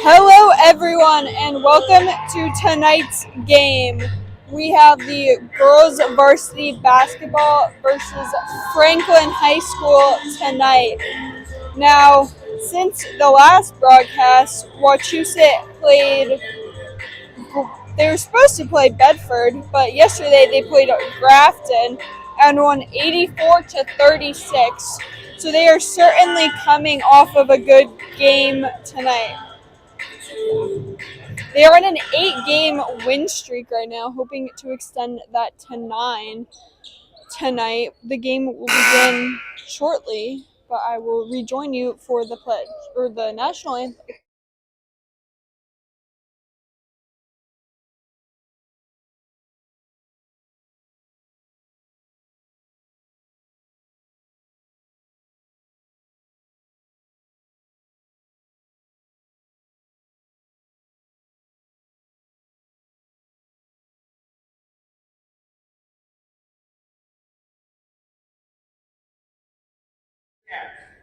Hello, everyone, and welcome to tonight's game. We have the girls' varsity basketball versus Franklin High School tonight. Now, since the last broadcast, Wachusett played. They were supposed to play Bedford, but yesterday they played Grafton and won 84-36. So they are certainly coming off of a good game tonight. They are on an 8-game win streak right now, hoping to extend that to 9 tonight. The game will begin shortly, but I will rejoin you for the pledge or the national anthem.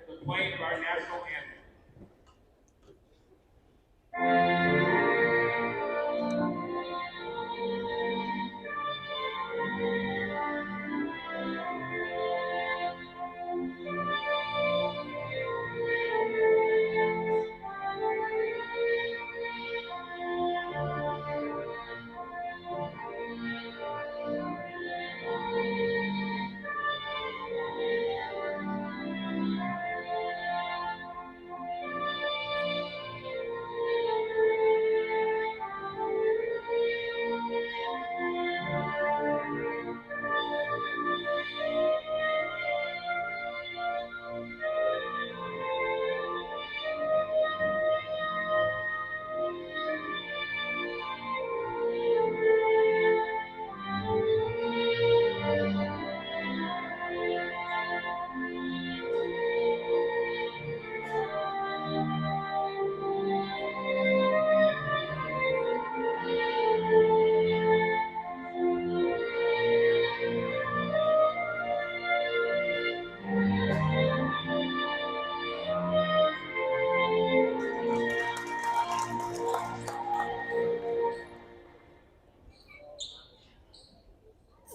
For the playing of our national anthem.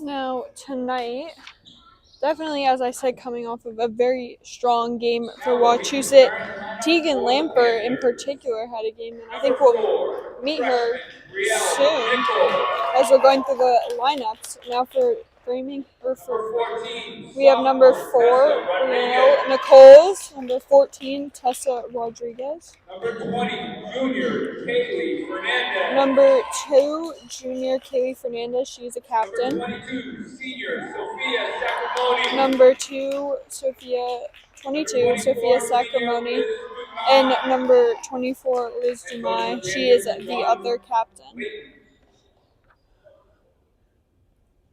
Now, tonight, definitely, as I said, coming off of a very strong game for Wachusett. Tegan Lamper, in particular, had a game, and I think we'll meet her soon as we're going through the lineups. Now for framing, we have number 4, Nicole's, number 14, Tessa Rodriguez. Number 20, junior Kaylee Fernandez. Number 2, junior Kaylee Fernandez. She's a captain. Number 22, senior Sophia Sacramone. Number 22, Sophia Sacramone. And number 24, Liz Dumai. She is the other captain.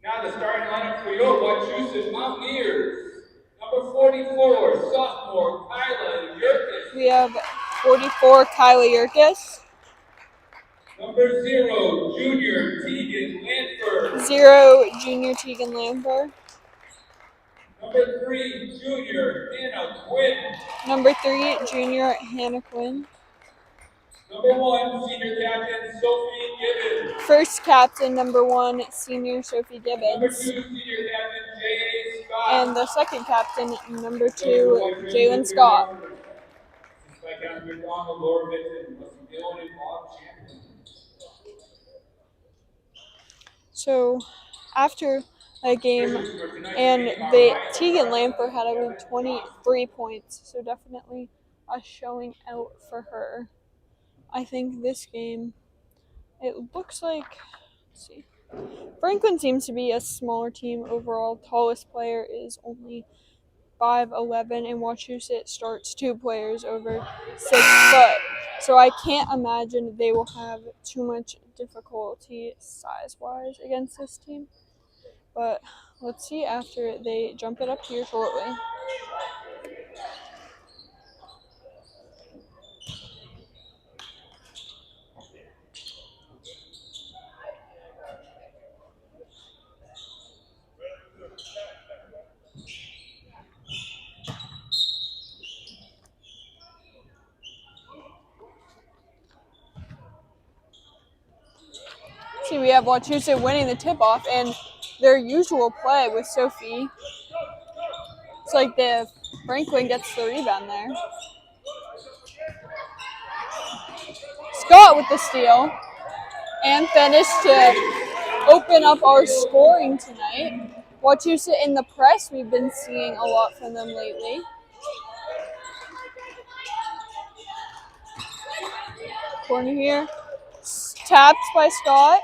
Now the starting lineup for your Wachusett Mountaineers. Number 44, sophomore Kyla Yurkis. We have 44, Kyla Yurkis. Number 0, junior Tegan Lanford. 0, junior Tegan Lamper. Number 3, junior Hannah Quinn. Number 3, junior Hannah Quinn. Number 1, senior captain Sophie Gibbons. First captain, number 1, senior Sophie Number 2, Gibbons. senior captain J.A. Scott. And the second captain, number 2, Jalen Scott. By Captain McDonald, Laura Vinton, Leslie Dillon, and Bob Champion. So, after that game, and the Tegan Lamper had, I believe, 23 points. So definitely a showing out for her. I think this game, it looks like, let's see. Franklin seems to be a smaller team overall. Tallest player is only 5'11", and Wachusett starts 2 players over 6 foot. So I can't imagine they will have too much difficulty size-wise against this team. But let's see after they jump it up here shortly. See, we have Wachusett winning the tip-off and their usual play with Sophie. It's like the Franklin gets the rebound there. Scott with the steal and finish to open up our scoring tonight. Wachusett in the press, we've been seeing a lot from them lately. Corner here. Tapped by Scott.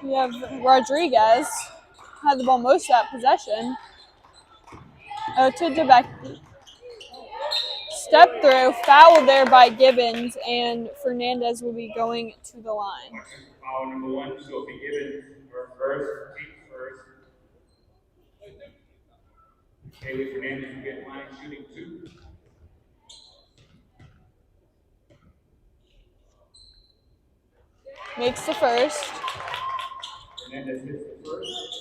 We have Rodriguez. Had the ball most of that possession. To Debecki. Step through, foul there by Gibbons, and Fernandez will be going to the line. Foul number 1, Sophie Gibbons, her first, team first. Haley Fernandez will get line shooting 2. Makes the first. Fernandez hits the first.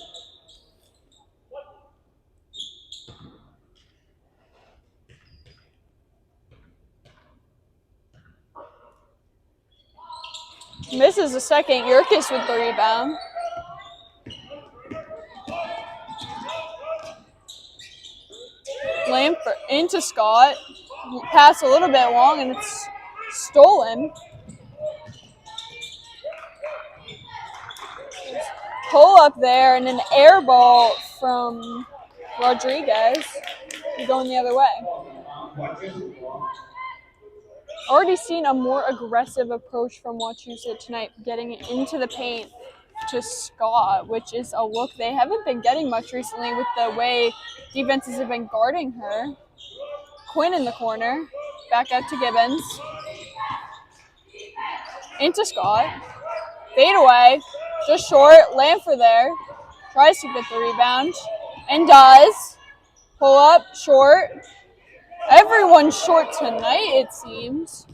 Misses the second. Yurkis with the rebound. Lampert into Scott. Pass a little bit long and it's stolen. Pull up there and an air ball from Rodriguez. Going the other way. Already seen a more aggressive approach from Wachusett tonight, getting it into the paint to Scott, which is a look they haven't been getting much recently with the way defenses have been guarding her. Quinn in the corner. Back out to Gibbons. Into Scott. Fade away. Just short. Lanford there. Tries to get the rebound. And does. Pull up. Short. Everyone's short tonight, it seems.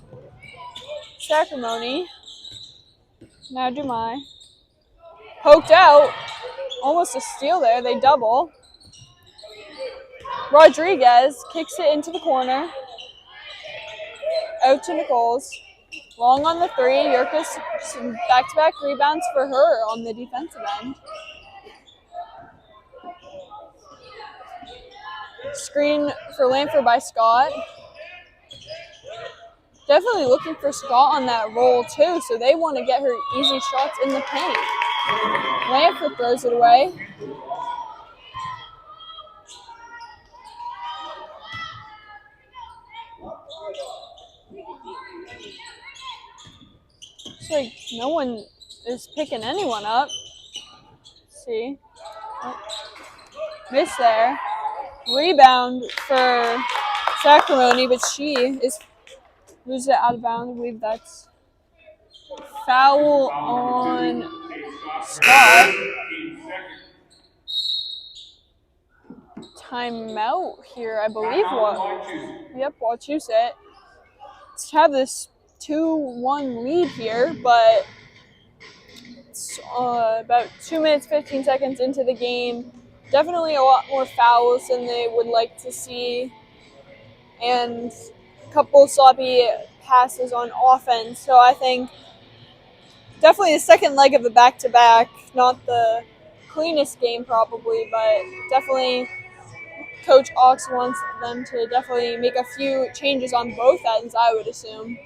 Sacramony. Now Dumai. Poked out. Almost a steal there. They double. Rodriguez kicks it into the corner. Out to Nichols. Long on the 3. Yurkis, back-to-back rebounds for her on the defensive end. Screen for Lanford by Scott. Definitely looking for Scott on that roll too, so they want to get her easy shots in the paint. Lanford throws it away. It's like no one is picking anyone up. Let's see. Oh. Miss there. Rebound for Sacramony, but she is loses it out of bounds. I believe that's foul on Scott. Timeout here, I believe. Yep, Wachusett. Let's have this 2-1 lead here, but it's about 2 minutes, 15 seconds into the game. Definitely a lot more fouls than they would like to see, and a couple sloppy passes on offense. So I think definitely the second leg of the back-to-back, not the cleanest game probably, but definitely Coach Ox wants them to definitely make a few changes on both ends, I would assume.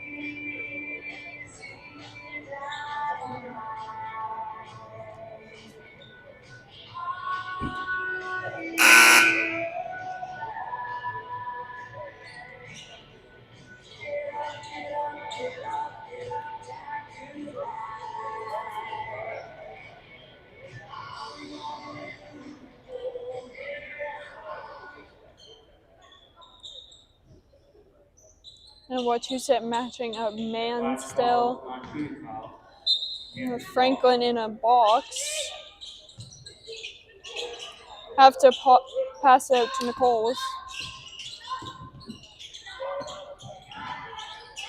And Wachusett matching up man still. Franklin in a box. Have to pass out to Nichols.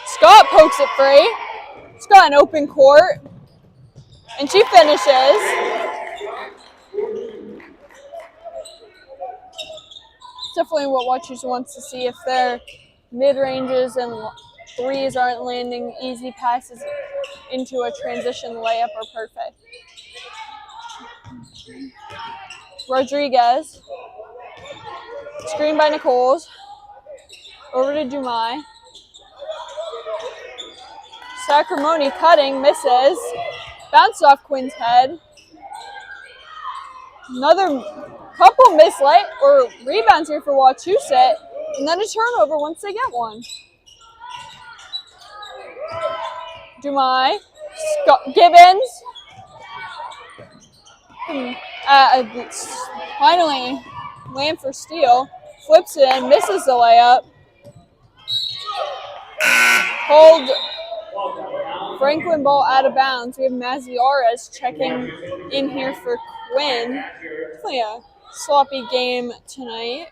Scott pokes it free. It's got an open court. And she finishes. It's definitely what Wachusett wants to see if their mid-ranges and threes aren't landing. Easy passes into a transition layup are perfect. Rodriguez. Screen by Nichols. Over to Dumais. Sacramone cutting, misses. Bounced off Quinn's head. Another couple rebounds here for Wachusett. And then a turnover once they get one. Dumais. Gibbons. Finally, Lamb for steal. Flips it in, misses the layup. Hold Franklin ball out of bounds. We have Maziarez checking in here for Quinn. Definitely a sloppy game tonight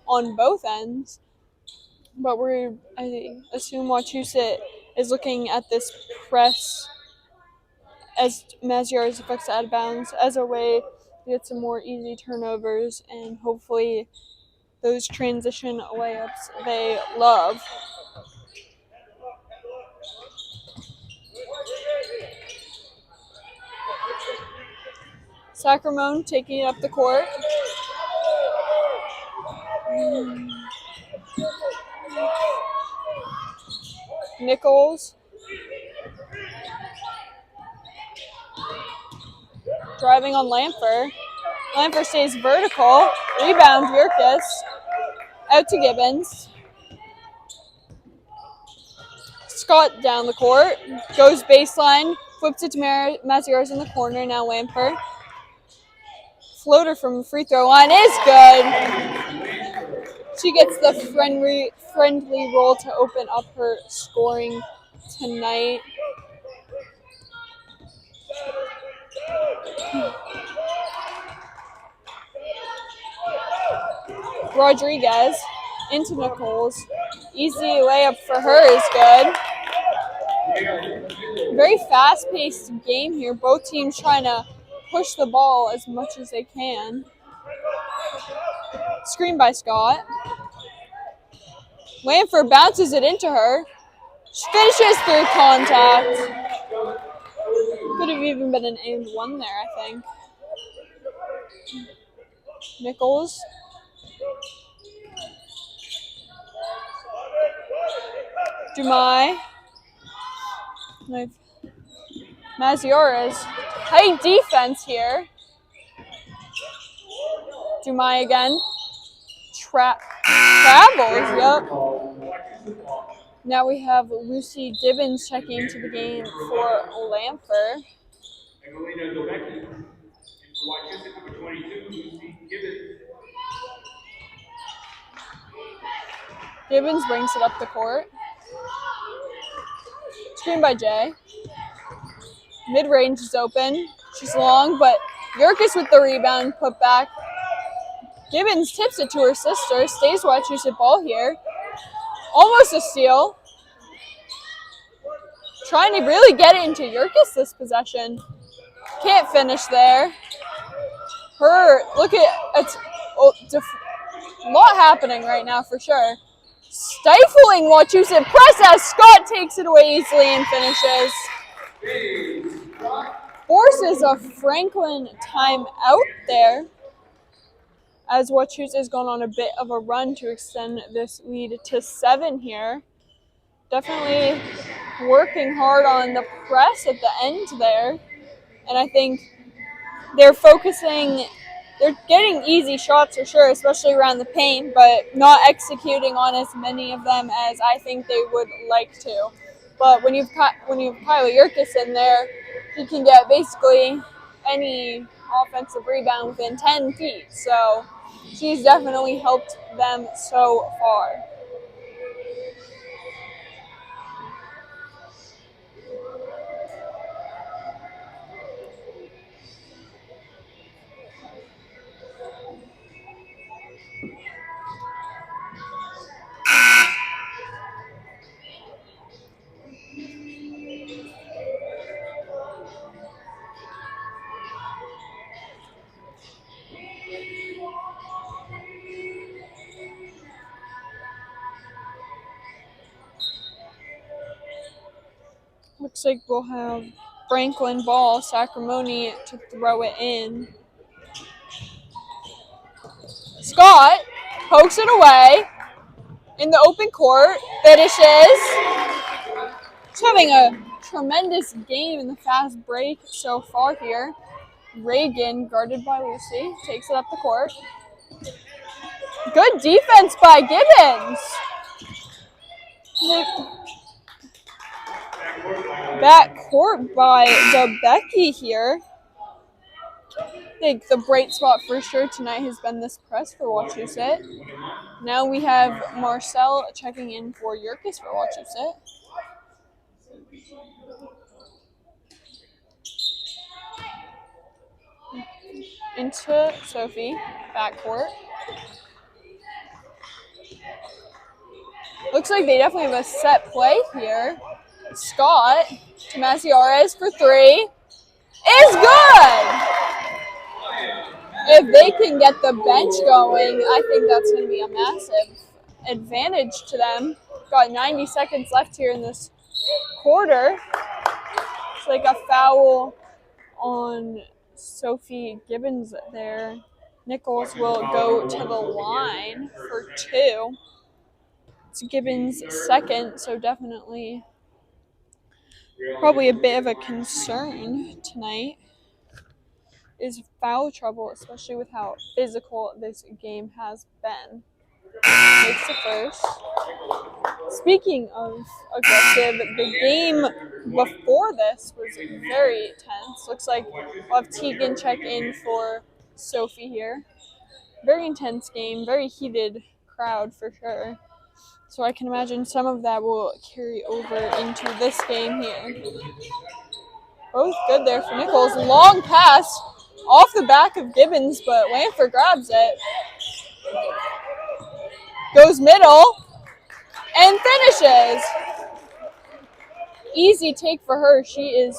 on both ends. But I assume Wachusett is looking at this press as Maziarez affects out of bounds as a way to get some more easy turnovers and hopefully those transition layups they love. Sacramone taking it up the court. Nichols. Driving on Lamper. Lamper stays vertical. Rebound, Yurkis. Out to Gibbons. Scott down the court. Goes baseline. Flips it to Maziarz in the corner. Now Lamper. Floater from the free throw line is good. She gets the friendly roll to open up her scoring tonight. Rodriguez into Nichols. Easy layup for her is good. Very fast-paced game here. Both teams trying to push the ball as much as they can. Screen by Scott. Lanford bounces it into her. She finishes through contact. Could have even been an and one there, I think. Nichols. Dumais. Maziarez. Tight defense here. Dumais again. Travels, yep. Now we have Lucy Gibbons checking into the game for Lamper. Gibbons brings it up the court. Screen by Jay. Mid-range is open. She's long, but Yurkis with the rebound, put back. Gibbons tips it to her sister. Stays Wachusett ball here. Almost a steal. Trying to really get it into Yurkis this possession. Can't finish there. Look at it's a lot happening right now for sure. Stifling Wachusett press as Scott takes it away easily and finishes. Forces a Franklin timeout there, as Wachusett has gone on a bit of a run to extend this lead to 7 here. Definitely working hard on the press at the end there. And I think they're getting easy shots for sure, especially around the paint, but not executing on as many of them as I think they would like to. But when you've Kylie Yurkis in there, he can get basically any offensive rebound within 10 feet. So she's definitely helped them so far. Looks like we'll have Franklin ball, Sacramone to throw it in. Scott pokes it away in the open court, finishes. He's having a tremendous game in the fast break so far here. Reagan, guarded by Lucy, takes it up the court. Good defense by Gibbons. Back court by Becky here. I think the bright spot for sure tonight has been this press for Wachusett. Now we have Marcel checking in for Yerkes for Wachusett. Into Sophie, backcourt. Looks like they definitely have a set play here. Scott to Maciares for three. Is good! If they can get the bench going, I think that's going to be a massive advantage to them. Got 90 seconds left here in this quarter. It's like a foul on Sophie Gibbons there. Nichols will go to the line for two. It's Gibbons' second, so definitely probably a bit of a concern tonight is foul trouble, especially with how physical this game has been. Makes the first. Speaking of aggressive, the game before this was very tense. Looks like we'll have Tegan check in for Sophie here. Very intense game, very heated crowd for sure. So I can imagine some of that will carry over into this game here. Both good there for Nichols. Long pass off the back of Gibbons, but Lanford grabs it. Goes middle and finishes. Easy take for her. She is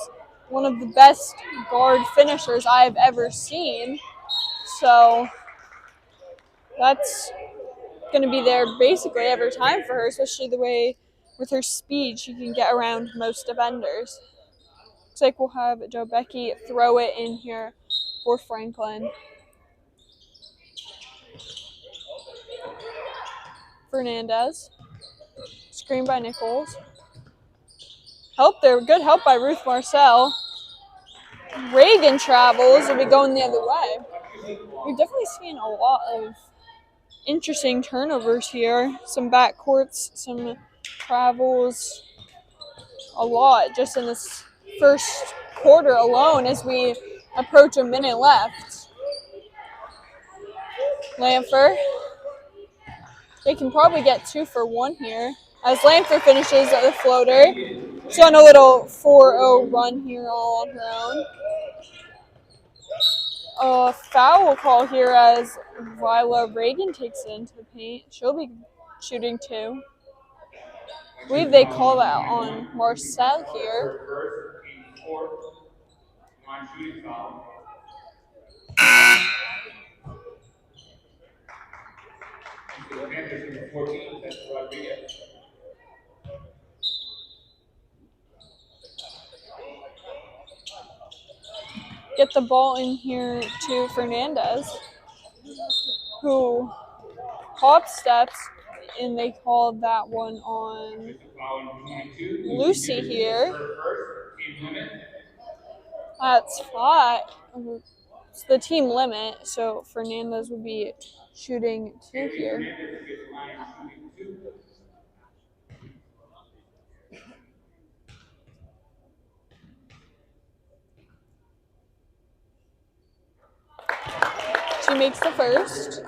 one of the best guard finishers I've ever seen. So that's going to be there basically every time for her, especially the way with her speed she can get around most defenders. Looks like we'll have Joe Becky throw it in here for Franklin. Fernandez. Screen by Nichols. Help there. Good help by Ruth Marcel. Reagan travels. Will be going the other way. We've definitely seen a lot of interesting turnovers here. Some backcourts, some travels. A lot just in this first quarter alone as we approach a minute left. Lanford. They can probably get 2 for 1 here as Lanford finishes the floater. She's on a little 4-0 run here all on her own. A foul call here as Viola Reagan takes it into the paint. She'll be shooting 2. I believe they call that on Marcel here. Get the ball in here to Fernandez, who hop steps, and they called that one on Lucy here. That's hot. It's the team limit, so Fernandez will be shooting 2 here. She makes the first.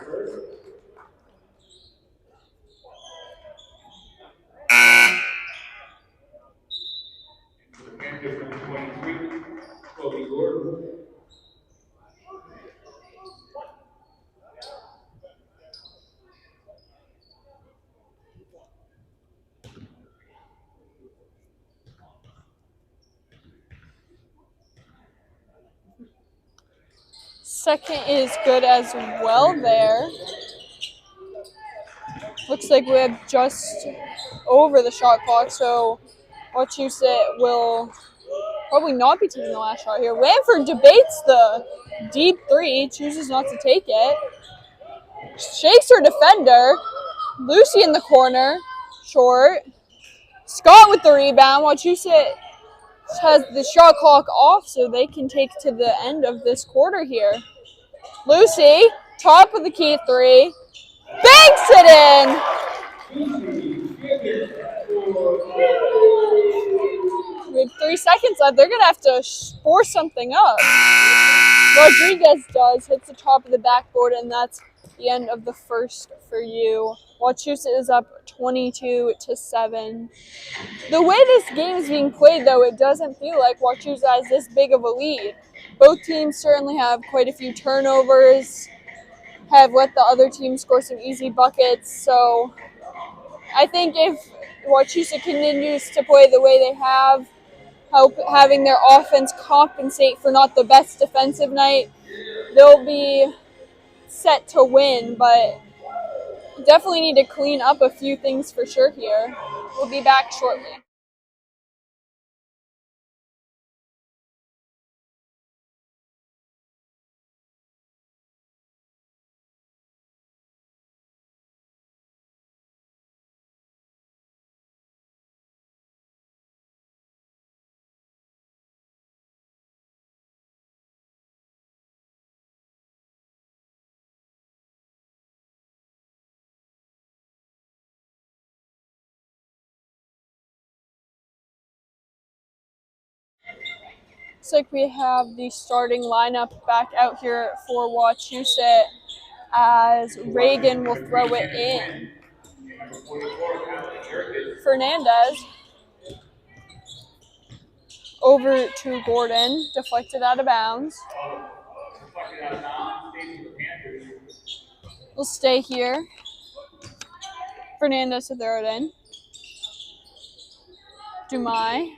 Second is good as well there. Looks like we have just over the shot clock, so Wachusett will probably not be taking the last shot here. Lanford debates the deep three, chooses not to take it. Shakes her defender. Lucy in the corner, short. Scott with the rebound. Wachusett has the shot clock off so they can take to the end of this quarter here. Lucy, top of the key three. Banks it in! With 3 seconds left, they're going to have to force something up. Rodriguez does, hits the top of the backboard, and that's the end of the first for you. Wachusett is up 22-7. The way this game is being played, though, it doesn't feel like Wachusett has this big of a lead. Both teams certainly have quite a few turnovers, have let the other team score some easy buckets, so I think if Wachusett continues to play the way they have, having their offense compensate for not the best defensive night, they'll be set to win, but definitely need to clean up a few things for sure here. We'll be back shortly. Looks like we have the starting lineup back out here for Wachusett as Reagan will throw it in. Fernandez over to Gordon, deflected out of bounds. We'll stay here. Fernandez to throw it in. Dumais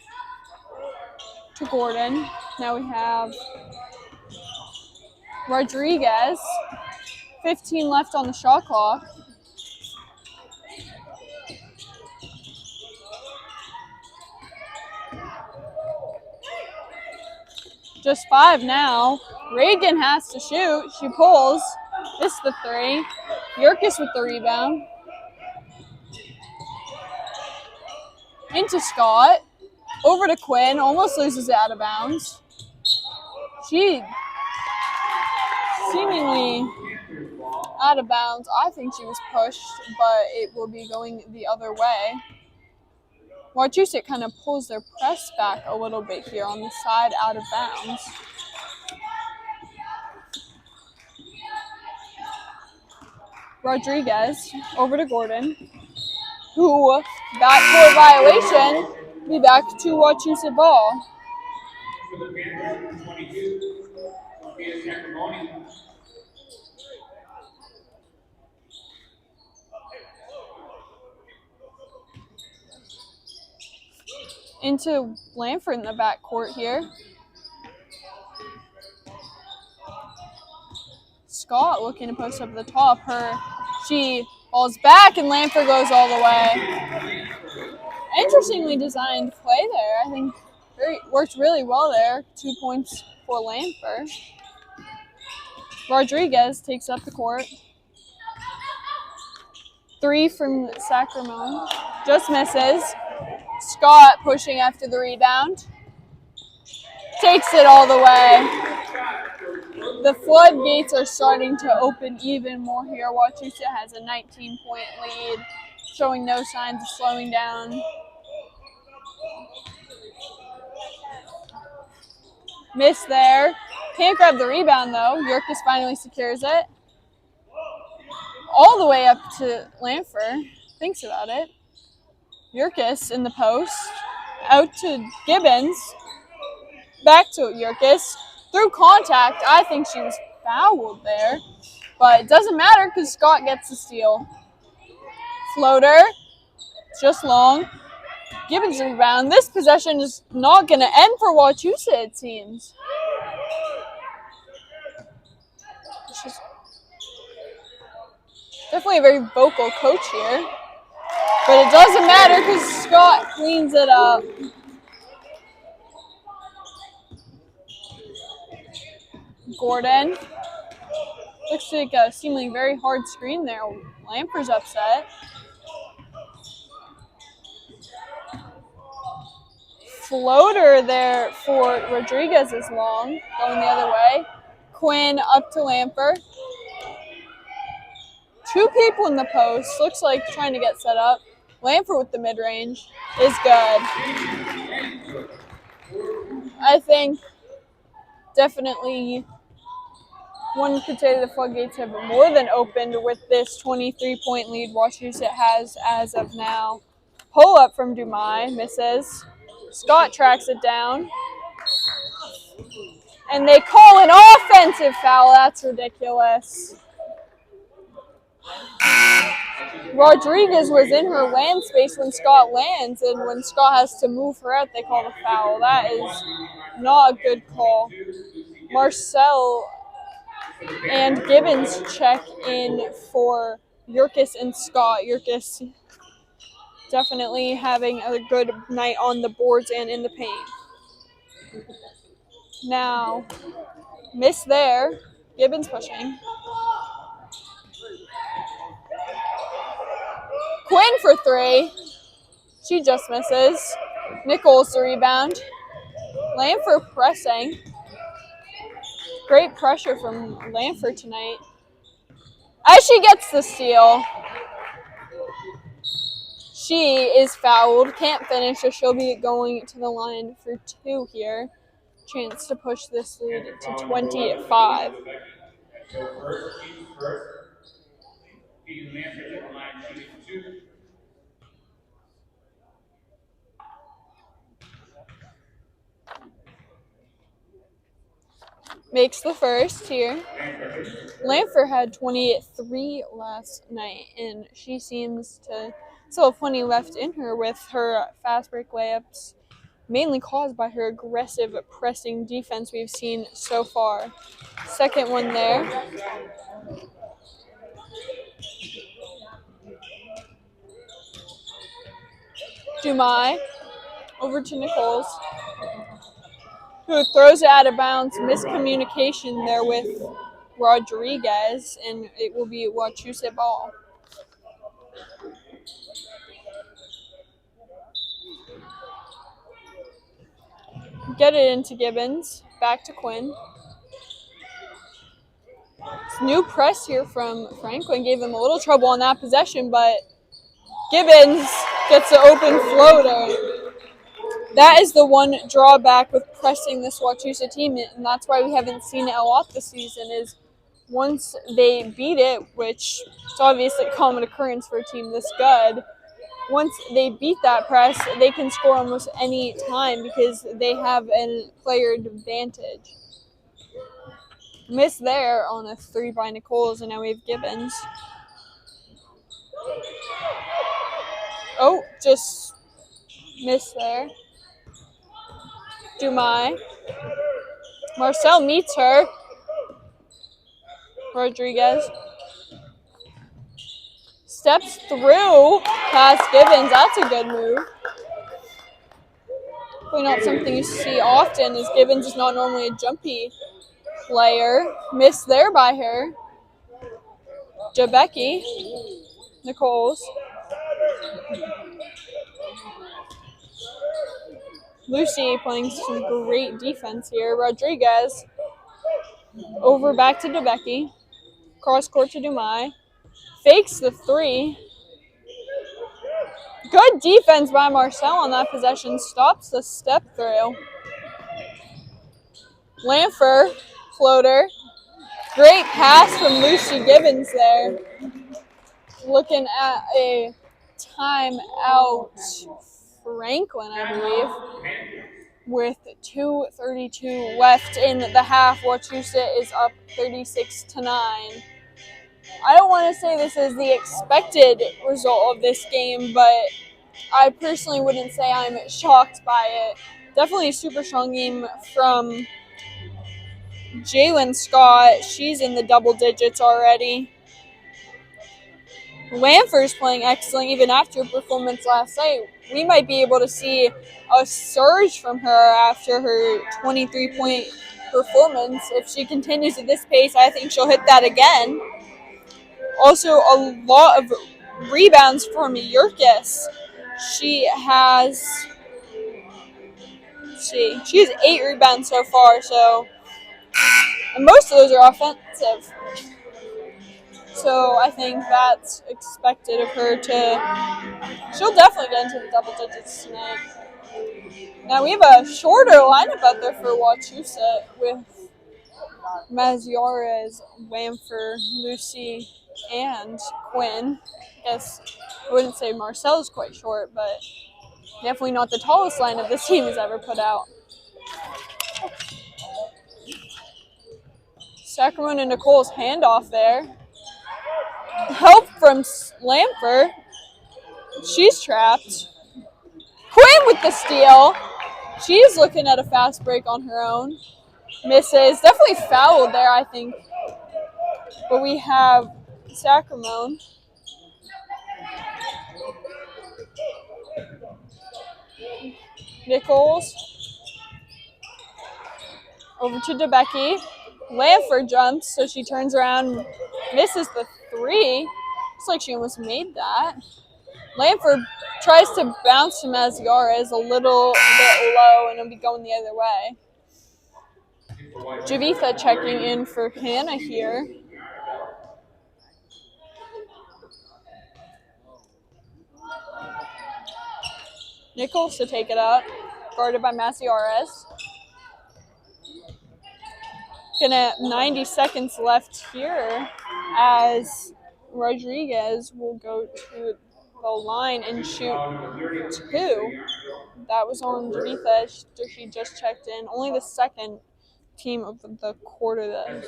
to Gordon. Now we have Rodriguez. 15 left on the shot clock. Just 5 now. Reagan has to shoot. She pulls. Missed the 3. Yerkes with the rebound. Into Scott. Over to Quinn. Almost loses it out of bounds. She seemingly out of bounds. I think she was pushed, but it will be going the other way. Wachusett kind of pulls their press back a little bit here on the side out of bounds. Rodriguez over to Gordon, who backcourt violation. Be back to Wachusett ball. Into Lanford in the backcourt here. Scott looking to post up the top. She falls back and Lanford goes all the way. Interestingly designed play there. I think worked really well there. 2 points for Lanford. Rodriguez takes up the court. 3 from Sacramento. Just misses. Scott pushing after the rebound. Takes it all the way. The floodgates are starting to open even more here. Wachusett has a 19-point lead, showing no signs of slowing down. Miss there. Can't grab the rebound, though. Yerkes finally secures it. All the way up to Lanford. Thinks about it. Yerkes in the post. Out to Gibbons. Back to Yerkes. Through contact, I think she was fouled there. But it doesn't matter because Scott gets the steal. Floater. Just long. Gibbons rebound. This possession is not going to end for Wachusett, it seems. Definitely a very vocal coach here. But it doesn't matter because Scott cleans it up. Gordon. Looks like a seemingly very hard screen there. Lamper's upset. Floater there for Rodriguez is long, going the other way. Quinn up to Lamper. Two people in the post. Looks like trying to get set up. Lamper with the mid-range is good. I think definitely one could say the floodgates have more than opened with this 23-point lead Wachusett has as of now. Pull up from Dumais, misses. Scott tracks it down. And they call an offensive foul. That's ridiculous. Rodriguez was in her land space when Scott lands, and when Scott has to move her out, they call the foul. That is not a good call. Marcel and Gibbons check in for Yurkis and Scott. Yurkis definitely having a good night on the boards and in the paint. Now, miss there. Gibbons pushing. Quinn for three. She just misses. Nichols the rebound. Lanford pressing. Great pressure from Lanford tonight. As she gets the steal, she is fouled. Can't finish, so she'll be going to the line for two here. Chance to push this lead to 20-5. Makes the first here. Lanford had 23 last night, and she seems to still have plenty left in her with her fast break layups, mainly caused by her aggressive pressing defense we've seen so far. Second one there. Dumais over to Nichols, who throws it out of bounds. Miscommunication there with Rodriguez, and it will be Wachusett ball. Get it into Gibbons. Back to Quinn. New press here from Franklin gave him a little trouble on that possession, but Gibbons gets an open floater. That is the one drawback with pressing this Wachusett team, and that's why we haven't seen it a lot this season, is once they beat it, which is obviously a common occurrence for a team this good, once they beat that press, they can score almost any time because they have a player advantage. Miss there on a three by Nichols, and now we have Gibbons. Oh, just missed there. Dumais. Marcel meets her. Rodriguez. Steps through past Gibbons. That's a good move. Probably not something you see often, as Gibbons is not normally a jumpy player. Missed there by her. Jabecki. Nichols. Lucy playing some great defense here. Rodriguez over back to Jabecki. Cross court to Dumais. Fakes the three. Good defense by Marcel on that possession. Stops the step through. Lanford, floater. Great pass from Lucy Gibbons there. Looking at a timeout Franklin, I believe, with 2:32 left in the half. Wachusett is up 36-9. I don't want to say this is the expected result of this game, but I personally wouldn't say I'm shocked by it. Definitely a super strong game from Jalen Scott. She's in the double digits already. Lanford's playing excellent even after her performance last night. We might be able to see a surge from her after her 23-point performance. If she continues at this pace, I think she'll hit that again. Also, a lot of rebounds from Yurkis. She has 8 rebounds so far, and most of those are offensive. So I think that's expected of her she'll definitely get into the double digits tonight. Now we have a shorter lineup out there for Wachusett with Maziarez, Wamfer, Lucy, and Quinn. I guess I wouldn't say Marcel's quite short, but definitely not the tallest lineup this team has ever put out. Sacramento and Nicole's handoff there. Help from Lamper. She's trapped. Quinn with the steal. She's looking at a fast break on her own. Misses. Definitely fouled there, I think. But we have Sacramento. Nichols. Over to DeBecky. Lanford jumps, so she turns around, misses the 3. Looks like she almost made that. Lanford tries to bounce to Maziarez a little bit low, and it'll be going the other way. Javitha checking in for Hannah here. Nichols to take it up, guarded by Maziarez. Gonna 90 seconds left here as Rodriguez will go to the line and shoot 2. That was on Javitha. She just checked in. Only the second team of the quarter though.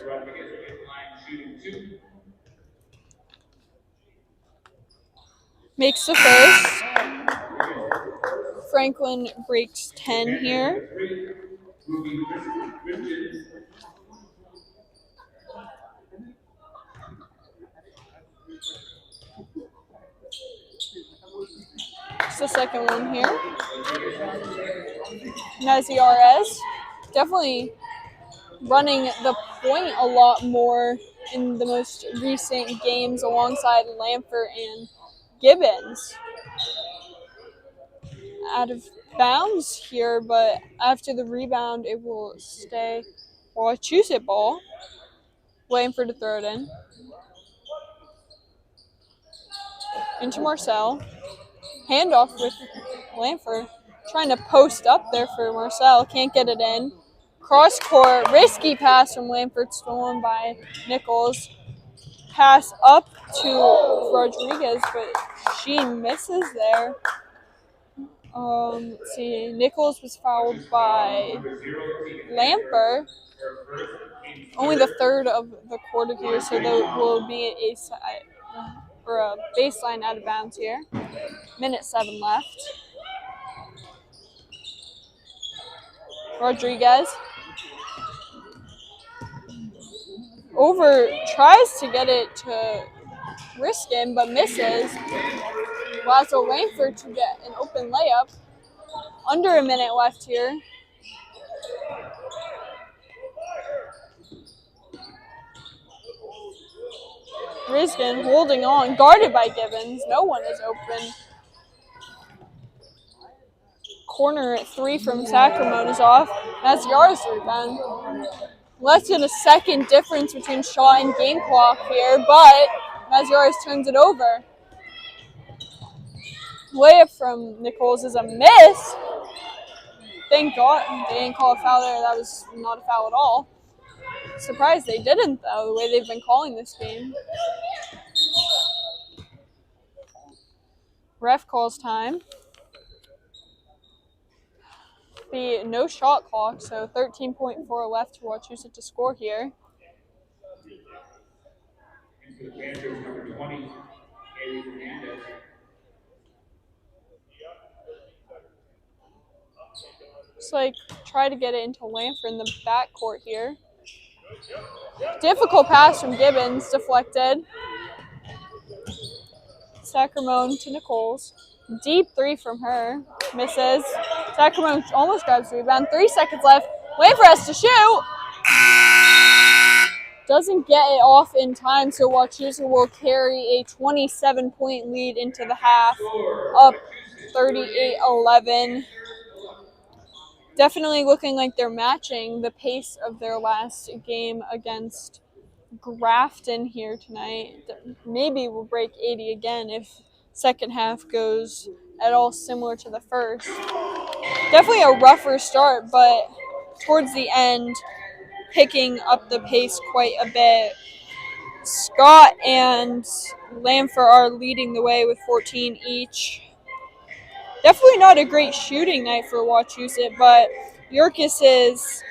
Makes the first. Franklin breaks 10 here. It's the second one here. Maziarez definitely running the point a lot more in the most recent games alongside Lamfer and Gibbons. Out of bounds here, but after the rebound, it will stay Wachusett ball. Waiting for to throw it in. Into Marcel. Handoff with Lamfer. Trying to post up there for Marcel. Can't get it in. Cross court. Risky pass from Lamford, stolen by Nichols. Pass up to Rodriguez, but she misses there. Let's see. Nichols was fouled by Lamper. Only the third of the quarter here, so there will be a baseline out of bounds here. Minute 7 left. Rodriguez tries to get it to Riskin, but misses. Lazo Langford to get an open layup. Under a minute left here. Riskin holding on, guarded by Gibbons. No one is open. Corner at 3 from Sacramento is off. That's Yara's rebound. Less than a second difference between shot and game clock here, but Maziarz turns it over. Layup from Nichols is a miss. Thank God they didn't call a foul there. That was not a foul at all. Surprised they didn't, though, the way they've been calling this game. Ref calls time. Be no shot clock, so 13.4 left for Wachusett to score here. Looks like try to get it into Lanford in the backcourt here. Difficult pass from Gibbons, deflected. Sacramone to Nicole's. Deep three from her. Misses. Sacramone almost grabs the rebound. 3 seconds left. Waiting for us to shoot. Doesn't get it off in time, so Wachusett will carry a 27-point lead into the half, up 38-11. Definitely looking like they're matching the pace of their last game against Grafton here tonight. Maybe we'll break 80 again if second half goes at all similar to the first. Definitely a rougher start, but towards the end, picking up the pace quite a bit. Scott and Lamfer are leading the way with 14 each. Definitely not a great shooting night for Wachusett, but Yerkes's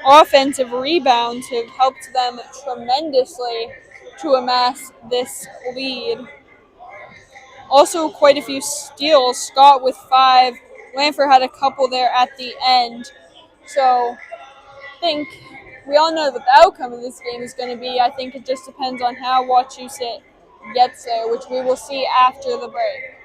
offensive rebounds have helped them tremendously to amass this lead. Also, quite a few steals. Scott with 5. Lamfer had a couple there at the end. So, I think we all know that the outcome of this game is going to be. I think it just depends on how Wachusett gets there, which we will see after the break.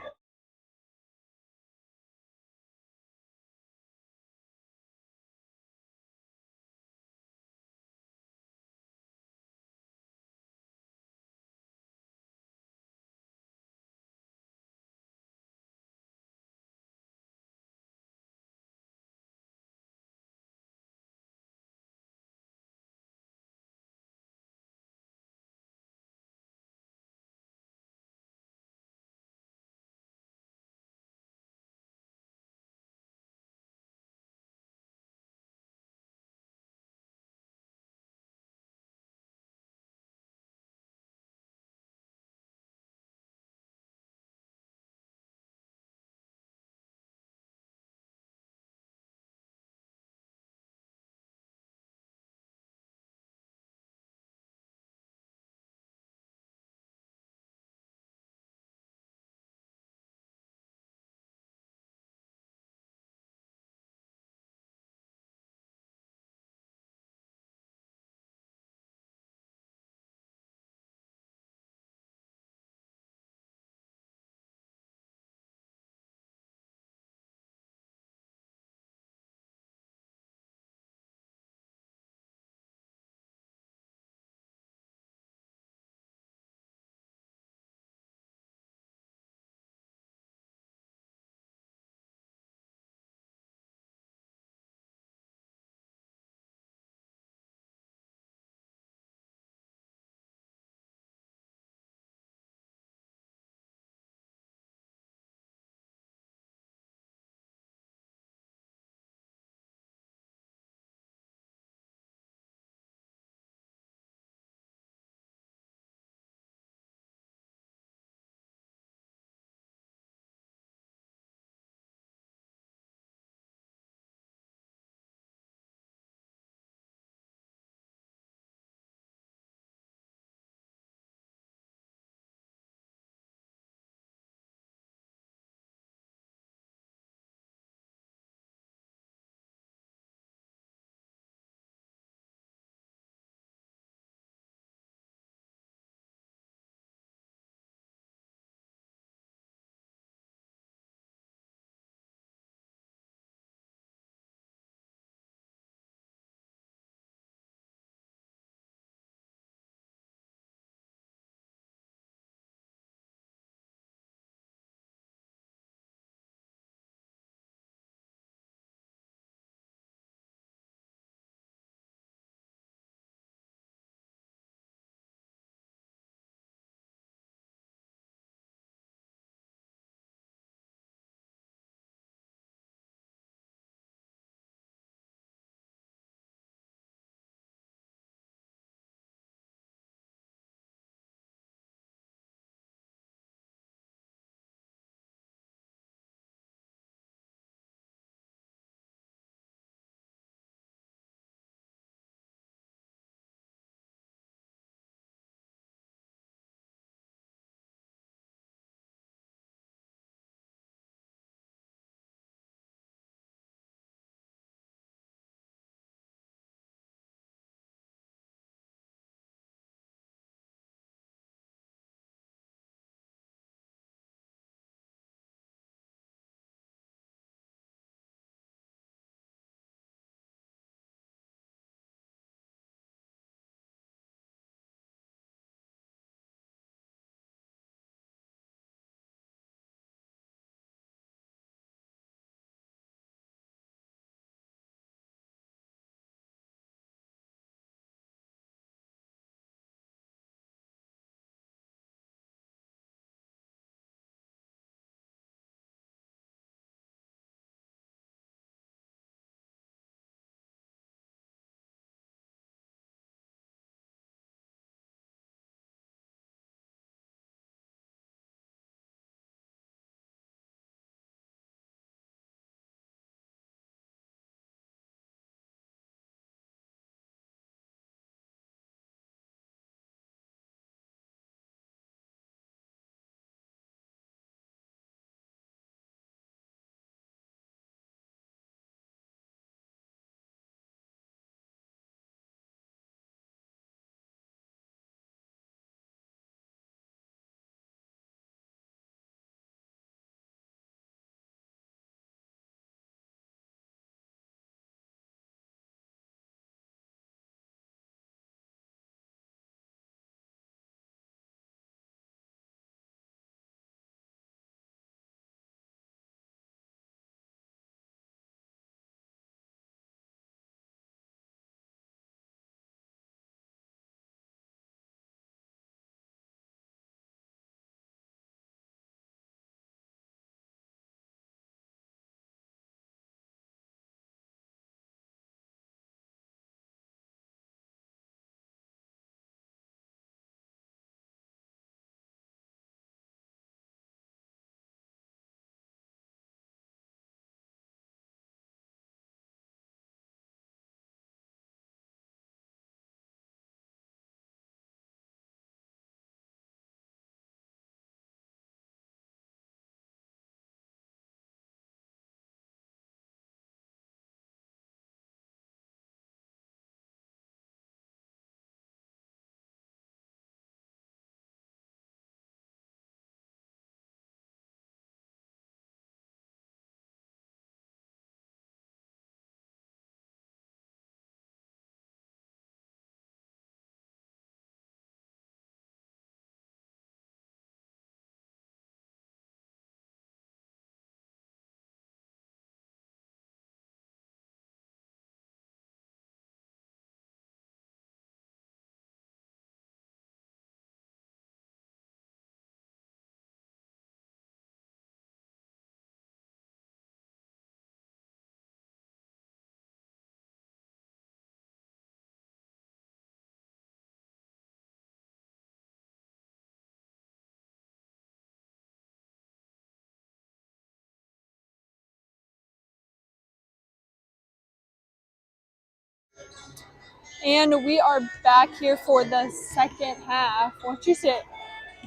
And we are back here for the second half. Wachusett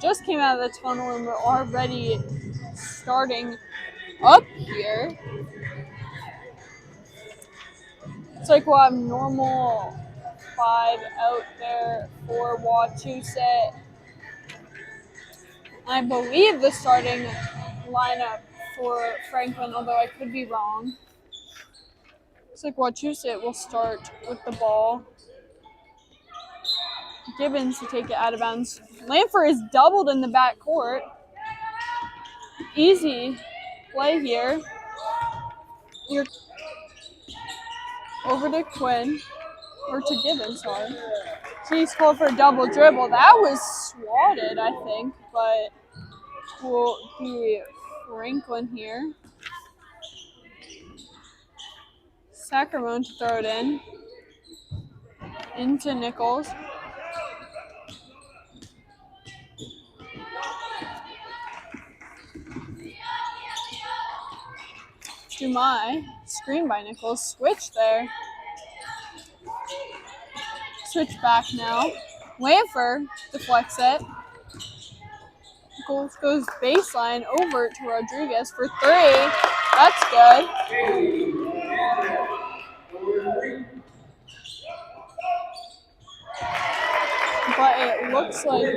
just came out of the tunnel and we're already starting up here. It's like we'll have normal 5 out there for Wachusett. I believe the starting lineup for Franklin, although I could be wrong. Looks like Wachusett will start with the ball. Gibbons to take it out of bounds. Lanford is doubled in the backcourt. Easy play here. You're over to Quinn, or to Gibbons, sorry. She's called for a double dribble. That was swatted, I think, but will be Franklin here. Sacramento to throw it in. Into Nichols. Dumai, screen by Nichols, switch there. Switch back now. Lanford deflects it. Nichols goes baseline over to Rodriguez for 3. That's good. But it looks like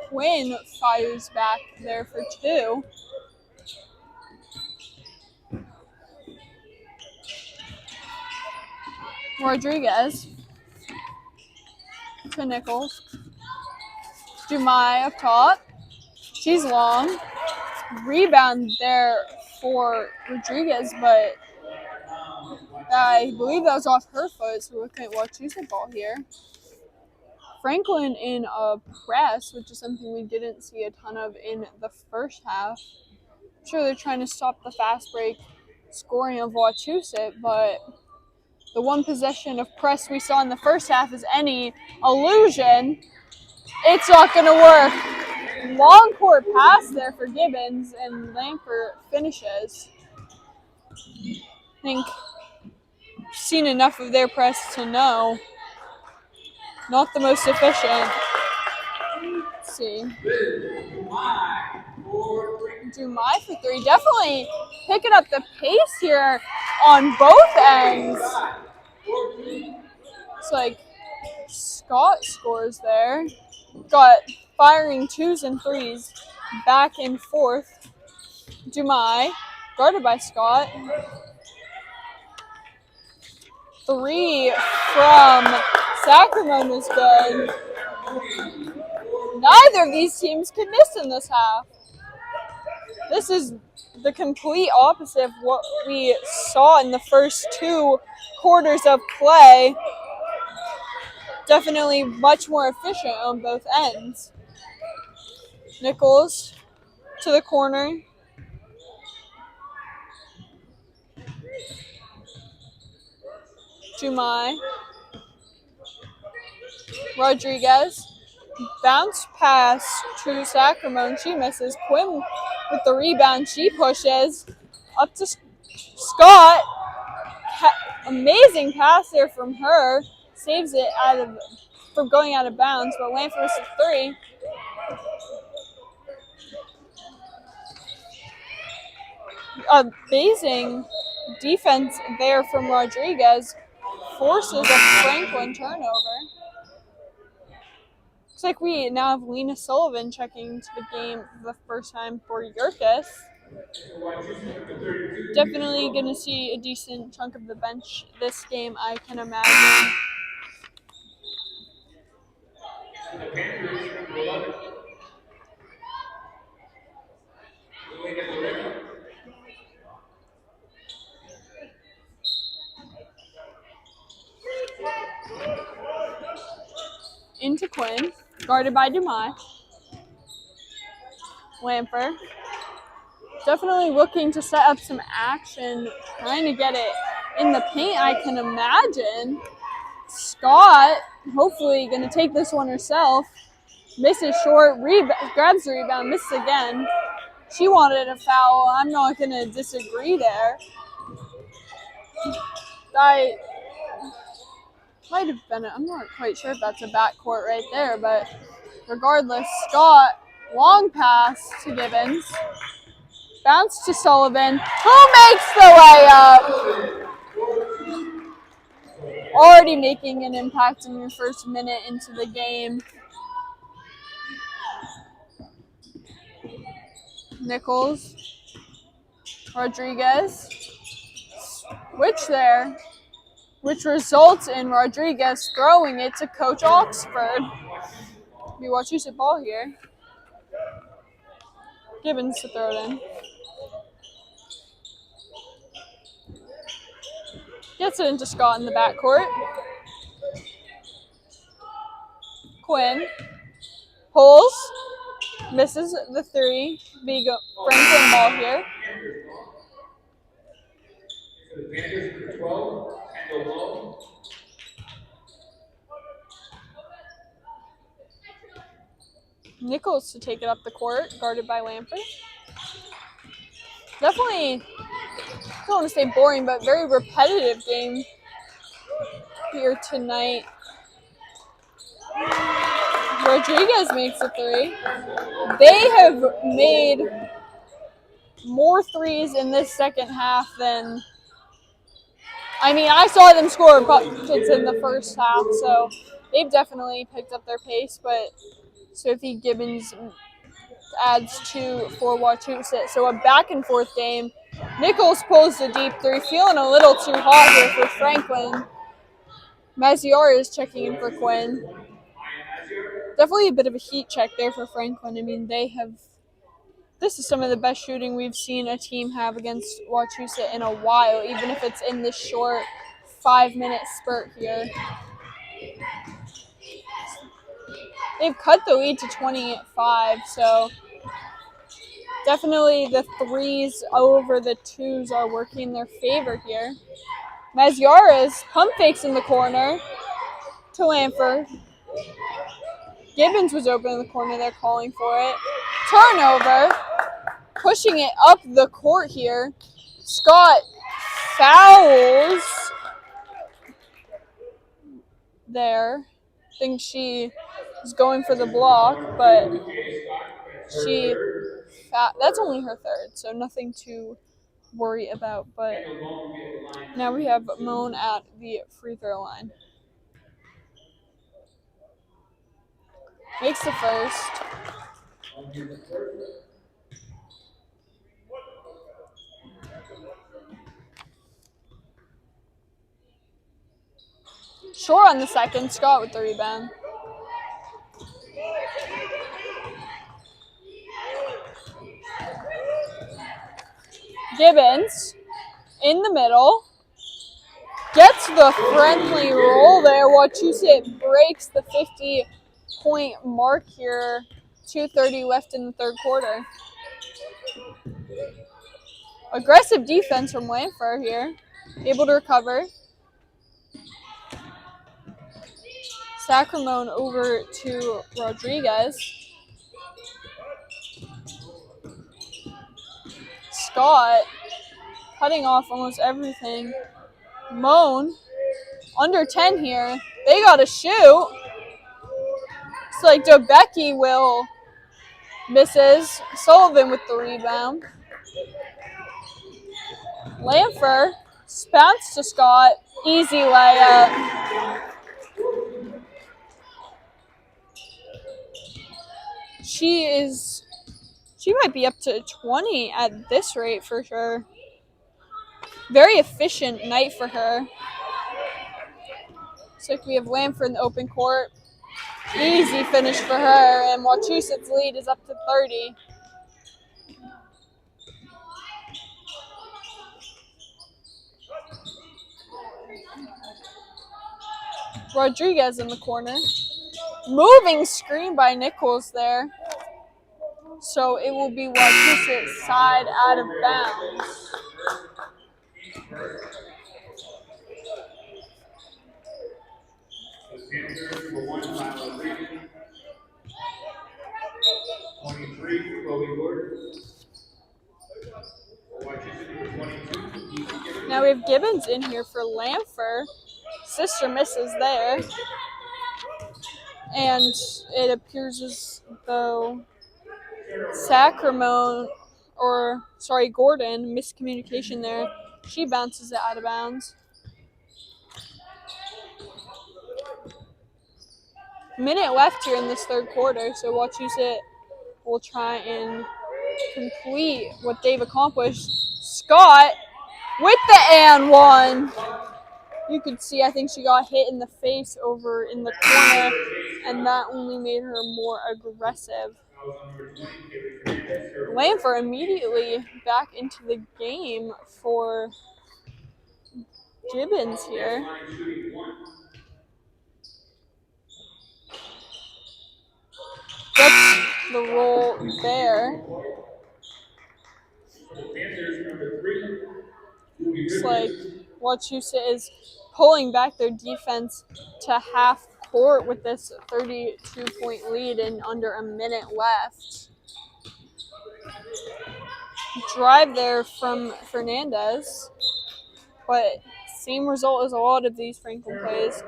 Quinn fires back there for 2. Rodriguez to Nichols. Dumai up top. She's long. Rebound there for Rodriguez, but I believe that was off her foot, so we're looking at Wachusett ball here. Franklin in a press, which is something we didn't see a ton of in the first half. I'm sure they're trying to stop the fast break scoring of Wachusett, but the one possession of press we saw in the first half is any illusion. It's not going to work. Long court pass there for Gibbons, and Lampert finishes. I think I've seen enough of their press to know. Not the most efficient. Let's see. Dumai for 3. Definitely picking up the pace here on both ends. It's like Scott scores there. Got firing 2s and 3s back and forth. Dumai, guarded by Scott. 3 from Sacramento is good. Neither of these teams can miss in this half. This is the complete opposite of what we saw in the first 2 quarters of play. Definitely much more efficient on both ends. Nichols to the corner. Dumai. Rodriguez. Bounce pass to Sacramento. She misses. Quinn with the rebound. She pushes up to Scott. Amazing pass there from her. Saves it from going out of bounds, but Lanford with 3. Amazing defense there from Rodriguez. Forces a Franklin turnover. Looks like we now have Lena Sullivan checking to the game for the first time for Yerkes. Definitely going to see a decent chunk of the bench this game, I can imagine. Into Quinn, guarded by Dumai. Lampert. Definitely looking to set up some action, trying to get it in the paint, I can imagine. Scott, hopefully going to take this one herself. Misses short, grabs the rebound, misses again. She wanted a foul. I'm not going to disagree there. Might have been, I'm not quite sure if that's a backcourt right there, but regardless, Scott, long pass to Gibbons. Bounce to Sullivan, who makes the layup. Already making an impact in your first minute into the game. Nichols, Rodriguez, switch there, which results in Rodriguez throwing it to Coach Oxford. Be Wachusett ball here. Gibbons to throw it in. Gets it into Scott in the backcourt. Quinn pulls, misses the three. Big Franklin ball here. Nichols to take it up the court, guarded by Lampert. Definitely, I don't want to say boring, but very repetitive game here tonight. Rodriguez makes a three. They have made more threes in this second half than, I saw them score buckets in the first half, so they've definitely picked up their pace, but Sophie Gibbons adds 2 for Wachusett. So a back and forth game. Nichols pulls the deep three, feeling a little too hot here for Franklin. Maziar is checking in for Quinn. Definitely a bit of a heat check there for Franklin. This is some of the best shooting we've seen a team have against Wachusett in a while, even if it's in this short 5-minute spurt here. They've cut the lead to 25, so definitely the threes over the twos are working in their favor here. Maziaras pump fakes in the corner to Lanford. Gibbons was open in the corner. They're calling for it. Turnover. Pushing it up the court here. Scott fouls there. I think she is going for the block, but that's only her third, so nothing to worry about. But now we have Moan at the free throw line. Makes the first. Short on the second. Scott with the rebound. Gibbons in the middle. Gets the friendly roll there. Wachusett breaks the 50-point mark here. 2:30 left in the third quarter. Aggressive defense from Lanford here. Able to recover. Sacramone over to Rodriguez. Scott cutting off almost everything. Moan under 10 here. They got to shoot. It's like Dobecki will misses. Sullivan with the rebound. Lanford bounce to Scott. Easy layup. She might be up to 20 at this rate for sure. Very efficient night for her. Looks like we have Lanford in the open court. Easy finish for her, and Wachusett's lead is up to 30. Rodriguez in the corner. Moving screen by Nichols there. So it will be Wachusett's side out of bounds. Now we have Gibbons in here for Lanford. sister misses there. And it appears as though Gordon, miscommunication there. She bounces it out of bounds. Minute left here in this third quarter, so Wachusett will try and complete what they've accomplished. Scott with the and one. You could see, I think she got hit in the face over in the corner, and that only made her more aggressive. Lanfer immediately back into the game for Gibbons here. Gets the roll there. Looks like Wachusett is pulling back their defense to half court with this 32-point lead and under a minute left. Drive there from Fernandez, but same result as a lot of these Franklin plays.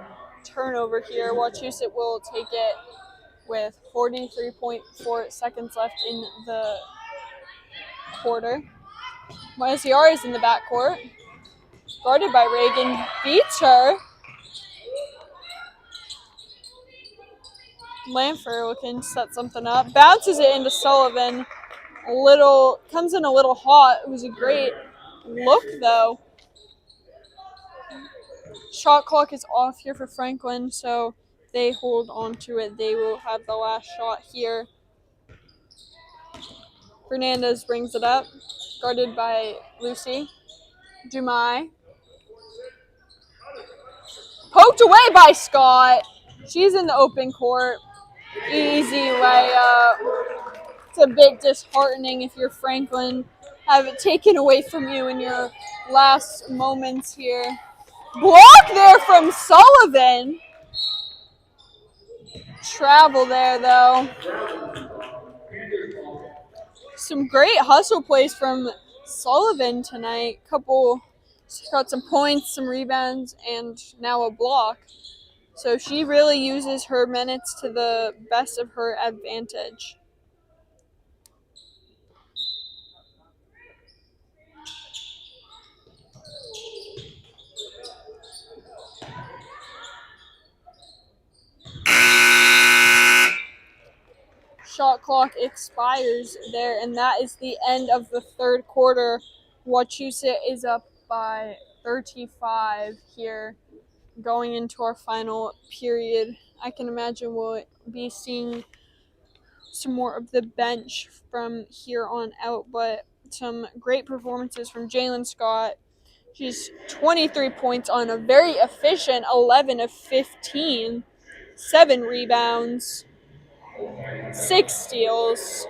Turnover here. Wachusett will take it with 43.4 seconds left in the quarter. Maziar is in the backcourt. Guarded by Reagan. Beats her. Lanfer looking to set something up. Bounces it into Sullivan. Comes in a little hot. It was a great look, though. Shot clock is off here for Franklin, so they hold on to it. They will have the last shot here. Fernandez brings it up, guarded by Lucy. Dumai. Poked away by Scott. She's in the open court. Easy layup. It's a bit disheartening if you're Franklin. Have it taken away from you in your last moments here. Block there from Sullivan. Travel there, though. Some great hustle plays from Sullivan tonight. Got some points, some rebounds, and now a block. So she really uses her minutes to the best of her advantage. Shot clock expires there, and that is the end of the third quarter. Wachusett is up by 35 here going into our final period. I can imagine we'll be seeing some more of the bench from here on out, but some great performances from Jalen Scott. She's 23 points on a very efficient 11 of 15, 7 rebounds, 6 steals.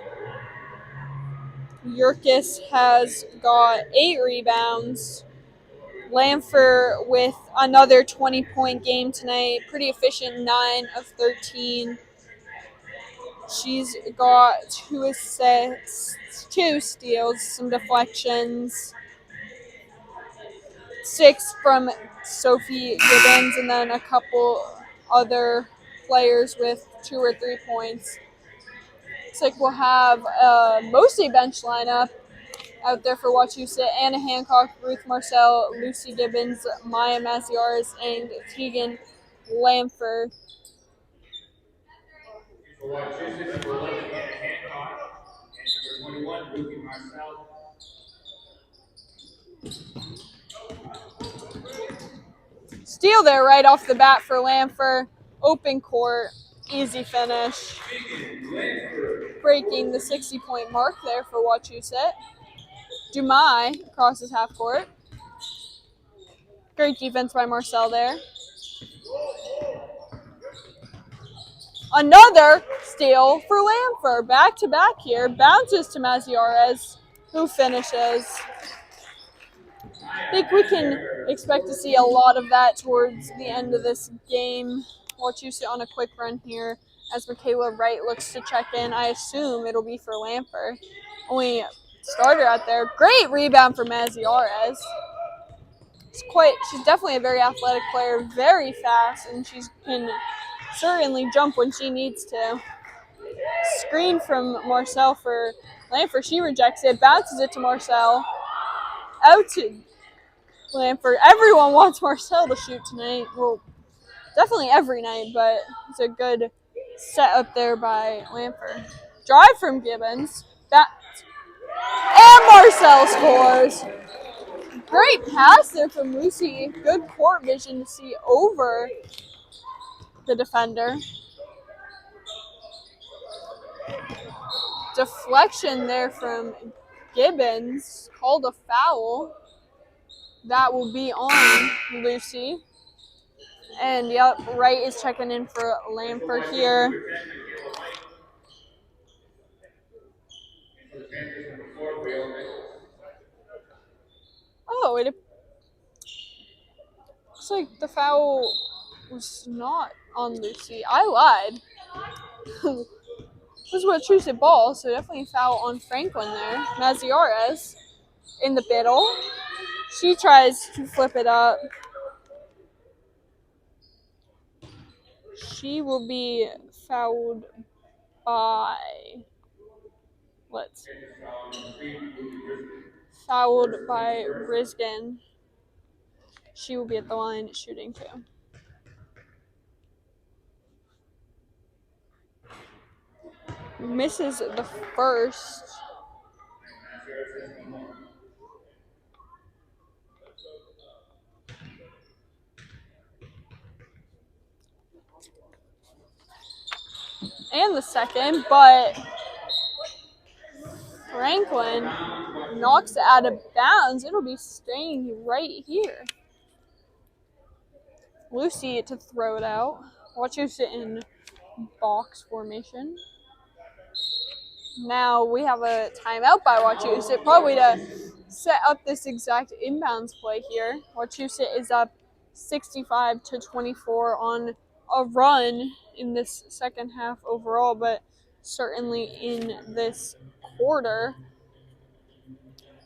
Yurkis has got 8 rebounds. Lanfer with another 20-point game tonight. Pretty efficient, 9 of 13. She's got 2 assists, 2 steals, some deflections. 6 from Sophie Gibbons, and then a couple other players with 2 or 3 points. Looks like we'll have a mostly bench lineup out there for Wachusett. Anna Hancock, Ruth Marcel, Lucy Gibbons, Maya Maziaras, and Tegan Lanfer. For Wachusett, number 11, Anna Hancock, and number 21, Ruthie Marcel. Steal there right off the bat for Lanfer. Open court, easy finish. Breaking the 60-point mark there for Wachusett. Dumai crosses half court. Great defense by Marcel there. Another steal for Lanfer. Back to back here. Bounces to Maziaras, who finishes. I think we can expect to see a lot of that towards the end of this game. Wachusett on a quick run here as Michaela Wright looks to check in. I assume it'll be for Lanfer. Only starter out there. Great rebound for Maziaras. She's definitely a very athletic player, very fast, and she can certainly jump when she needs to. Screen from Marcel for Lanford. She rejects it, bounces it to Marcel. Out to Lanford. Everyone wants Marcel to shoot tonight. Well, definitely every night, but it's a good set up there by Lanford. Drive from Gibbons. And Marcel scores. Great pass there from Lucy. Good court vision to see over the defender. Deflection there from Gibbons. Called a foul. That will be on Lucy. And yep, Wright is checking in for Lanford here. Oh, it looks like the foul was not on Lucy. I lied. This was Wachusett ball, so definitely foul on Franklin there. Maziarez in the middle. She tries to flip it up. She will be fouled by fouled by Riskin. She will be at the line shooting too. Misses the first. And the second, but Franklin knocks it out of bounds. It'll be staying right here. Lucy to throw it out. Wachusett in box formation. Now we have a timeout by Wachusett, probably to set up this exact inbounds play here. Wachusett is up 65-24 on a run in this second half overall, but certainly in this quarter.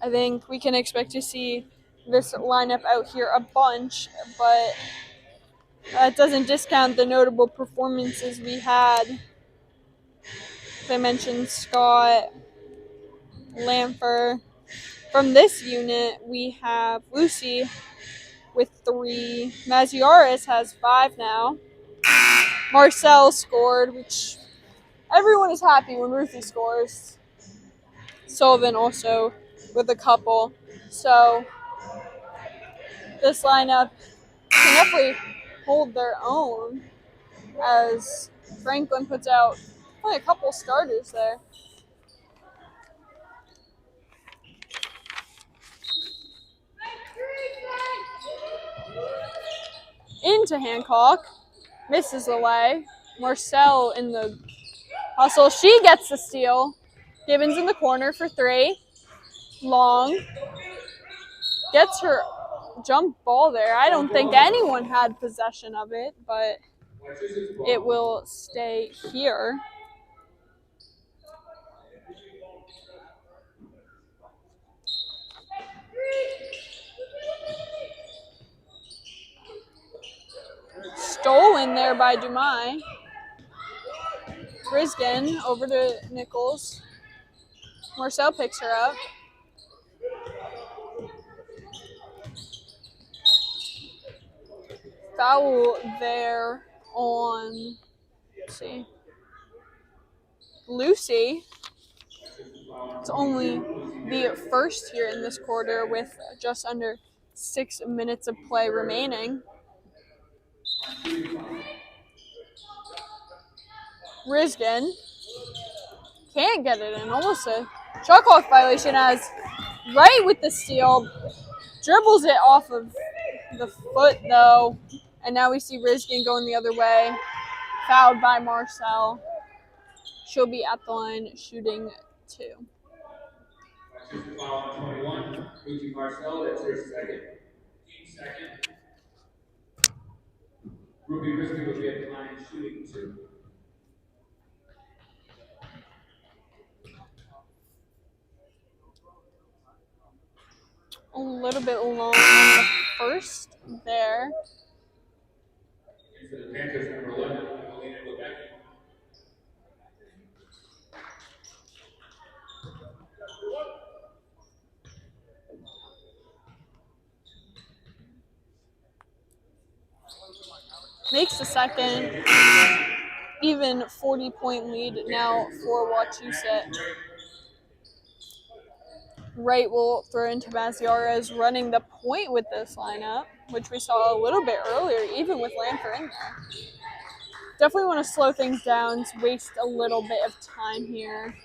I think we can expect to see this lineup out here a bunch, but that doesn't discount the notable performances we had. As I mentioned, Scott, Lanford. From this unit, we have Lucy with 3. Maziarez has 5 now. Marcel scored, which everyone is happy when Ruthie scores. Sullivan also with a couple. So this lineup can definitely hold their own as Franklin puts out only a couple starters there. Into Hancock. Misses away. Marcel in the hustle. She gets the steal. Gibbons in the corner for 3. Long. Gets her jump ball there. I don't think anyone had possession of it, but it will stay here. Stolen there by Dumais. Riskin over to Nichols. Marcel picks her up. Foul there on, let's see, Lucy. It's only the first here in this quarter with just under 6 minutes of play remaining. Riskin can't get it in. Almost a shot clock violation as Wright with the steal. Dribbles it off of the foot though. And now we see Riskin going the other way. Fouled by Marcel. She'll be at the line shooting 2. Foul on 21, Ruthie Marcel, that's her team second. Ruby Riskin will be at the line shooting 2. A little bit long on the first there. Into the Panthers, number 11, Holden. Makes the second. Even 40-point lead now for Wachusett. Wright will throw into Maziarez, running the point with this lineup, which we saw a little bit earlier, even with Lamper in there. Definitely want to slow things down, waste a little bit of time here.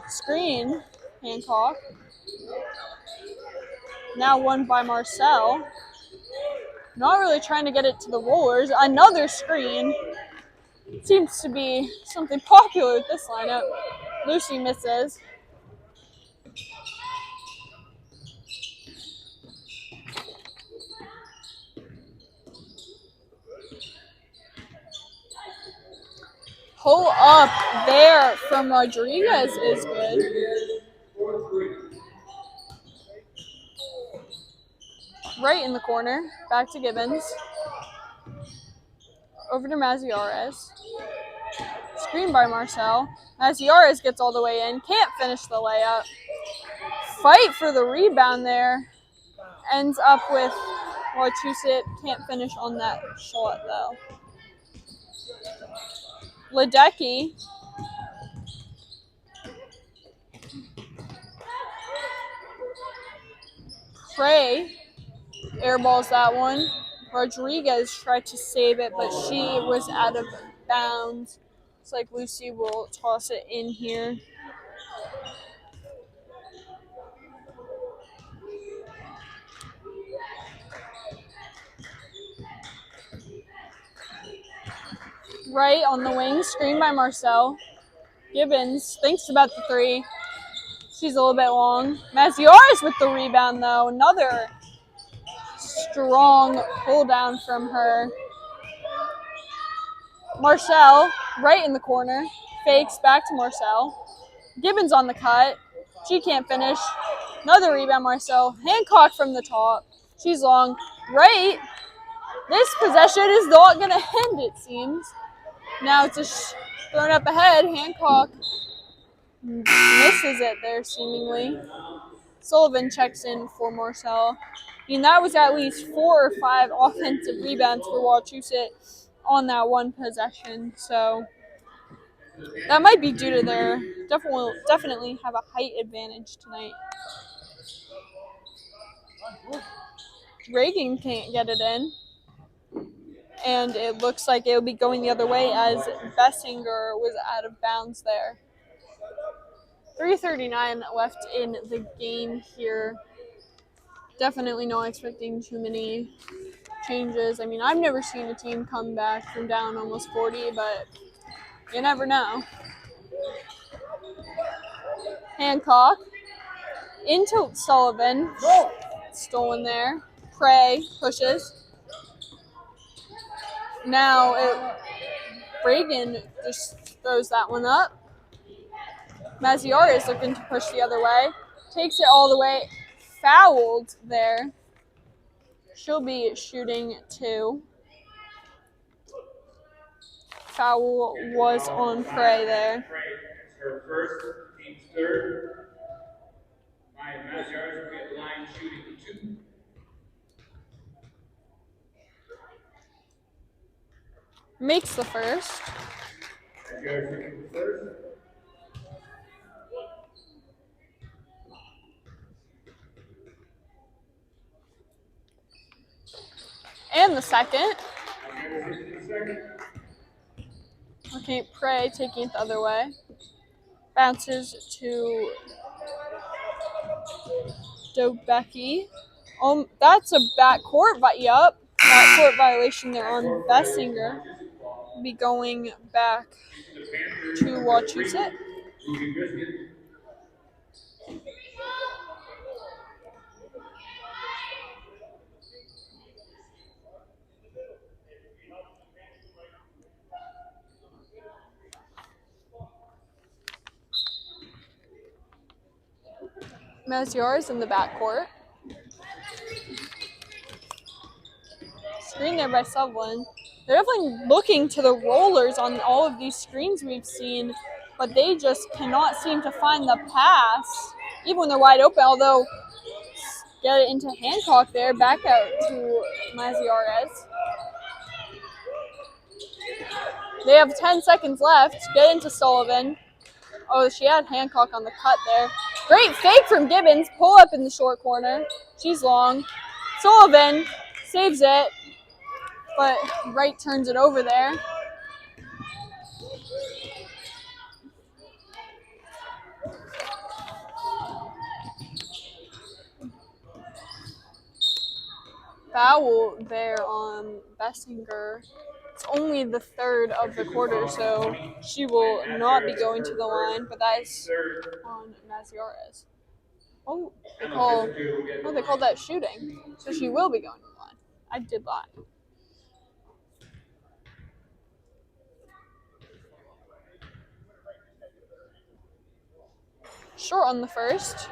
Screen, Hancock. Now won by Marcel. Not really trying to get it to the rollers. Another screen. Seems to be something popular with this lineup. Lucy misses. Pull up there from Rodriguez is good. Right in the corner. Back to Gibbons. Over to Maziarez. Screen by Marcel. Maziarez gets all the way in. Can't finish the layup. Fight for the rebound there. Ends up with Wachusett. Can't finish on that shot though. Ledecky. Prey airballs that one. Rodriguez tried to save it, but she was out of bounds. It's like Lucy will toss it in here. Right on the wing, screen by Marcel. Gibbons thinks about the three. She's a little bit long. Maziarez with the rebound, though. Another strong pull down from her. Marcel, right in the corner. Fakes back to Marcel. Gibbons on the cut. She can't finish. Another rebound, Marcel. Hancock from the top. She's long. Right. This possession is not going to end, it seems. Now it's thrown up ahead. Hancock misses it there, seemingly. Sullivan checks in for Marcel. I mean, that was at least 4 or 5 offensive rebounds for Wachusett on that one possession. So that might be due to their definitely have a height advantage tonight. Reagan can't get it in. And it looks like it will be going the other way as Bessinger was out of bounds there. 3:39 left in the game here. Definitely not expecting too many changes. I mean, I've never seen a team come back from down almost 40, but you never know. Hancock into Sullivan. Stolen there. Prey pushes. Now Reagan just throws that one up. Maziarez is looking to push the other way. Takes it all the way. Fouled there. She'll be shooting 2. Foul was on Prey there. It's her first, team's third. Maziarez will be at the line shooting 2. Makes the first. Maziarez shooting the first. And the second. Okay, Prey taking it the other way. Bounces to Dobecki. That's a backcourt, but yup. Backcourt violation there on Bessinger. Be going back to Wachusett. Maziarez in the backcourt. screen there by Sullivan. They're definitely looking to the rollers on all of these screens we've seen, but they just cannot seem to find the pass, even when they're wide open, although get it into Hancock there, back out to Maziarez. They have 10 seconds left. Get into Sullivan. Oh, she had Hancock on the cut there. Great fake from Gibbons. Pull up in the short corner. She's long. Sullivan saves it, but Wright turns it over there. Foul there on Bessinger. It's only the third of the quarter, so she will not be going to the line, but that is on Maziarez. Oh, they called that shooting, so she will be going to the line. I did lie. Short on the first.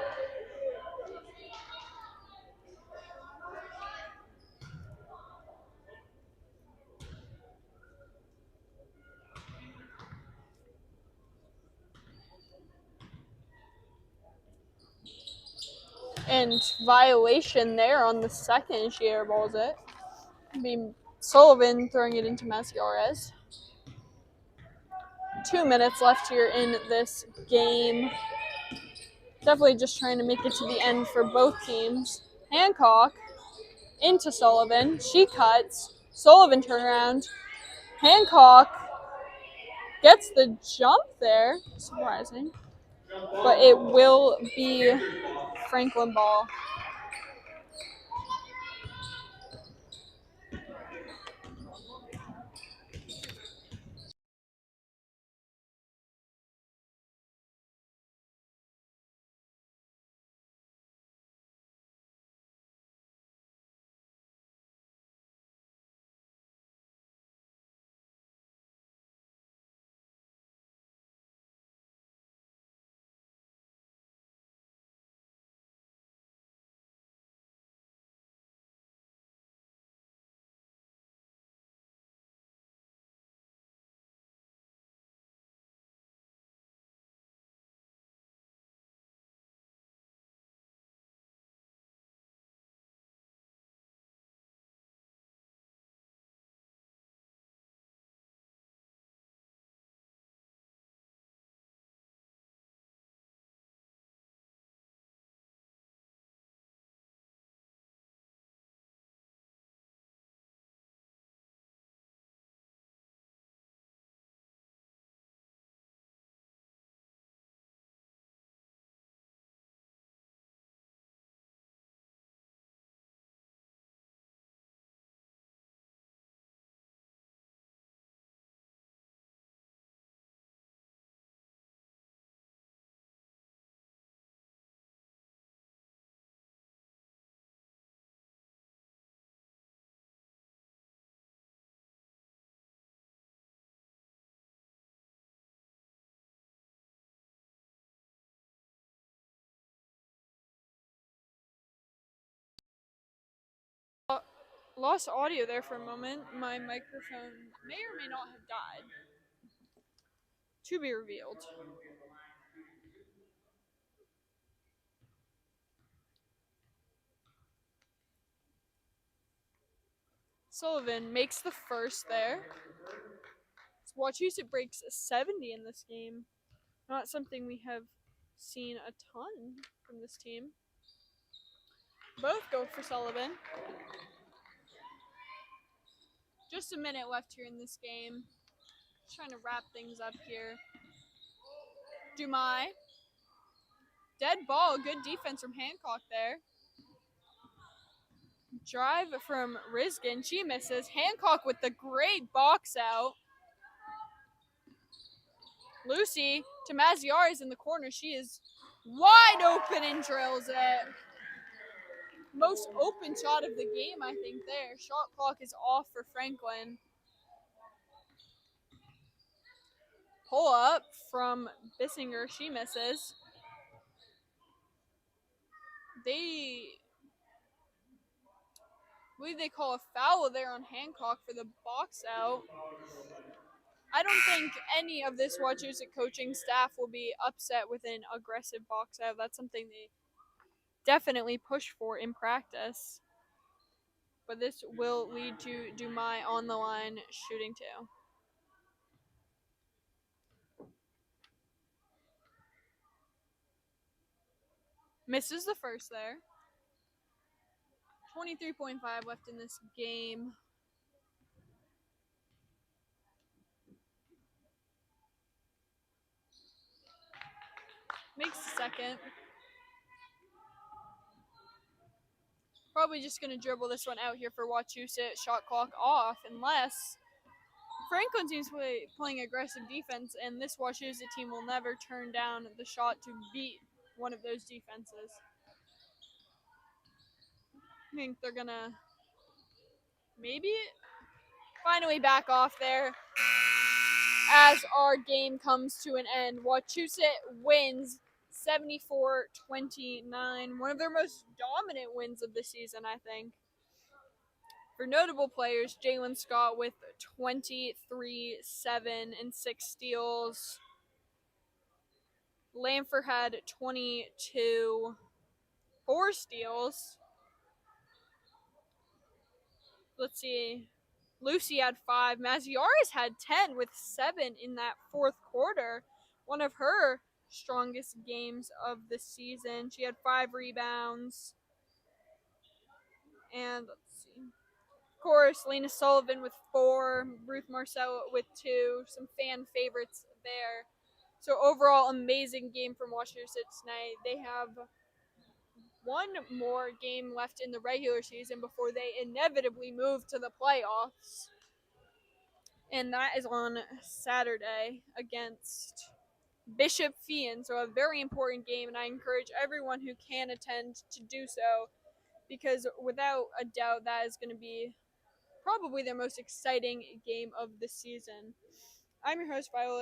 And violation there on the second. She airballs it. Sullivan throwing it into Maziarez. 2 minutes left here in this game. Definitely just trying to make it to the end for both teams. Hancock into Sullivan. She cuts. Sullivan turnaround. Hancock gets the jump there. Surprising. But it will be Franklin ball. Lost audio there for a moment. My microphone may or may not have died. To be revealed. Sullivan makes the first there. Wachusett breaks 70 in this game. Not something we have seen a ton from this team. Both go for Sullivan. Just a minute left here in this game. Just trying to wrap things up here. Dumais. Dead ball. Good defense from Hancock there. Drive from Riskin. She misses. Hancock with the great box out. Lucy to Maziarez in the corner. She is wide open and drills it. Most open shot of the game, I think, there. Shot clock is off for Franklin. Pull up from Bissinger. She misses. believe they call a foul there on Hancock for the box out. I don't think any of this Wachusett coaching staff will be upset with an aggressive box out. That's something they definitely push for in practice. But this will lead to Dumai on the line shooting two. Misses the first there. 23.5 left in this game. Makes the second. Probably just going to dribble this one out here for Wachusett. Shot clock off unless Franklin seems to be playing aggressive defense, and this Wachusett team will never turn down the shot to beat one of those defenses. I think they're going to maybe find a way back off there as our game comes to an end. Wachusett wins 74-29, one of their most dominant wins of the season, I think. For notable players, Jalen Scott with 23, 7, and 6 steals. Lanford had 22, 4 steals. Let's see. Lucy had 5. Maziaris had 10 with 7 in that fourth quarter. One of her strongest games of the season. She had 5 rebounds. And let's see. Of course, Lena Sullivan with 4. Ruth Marcel with 2. Some fan favorites there. So overall, amazing game from Wachusett tonight. They have one more game left in the regular season before they inevitably move to the playoffs. And that is on Saturday against Bishop Feehan. So a very important game, and I encourage everyone who can attend to do so, because without a doubt that is going to be probably the most exciting game of the season. I'm your host, Viola.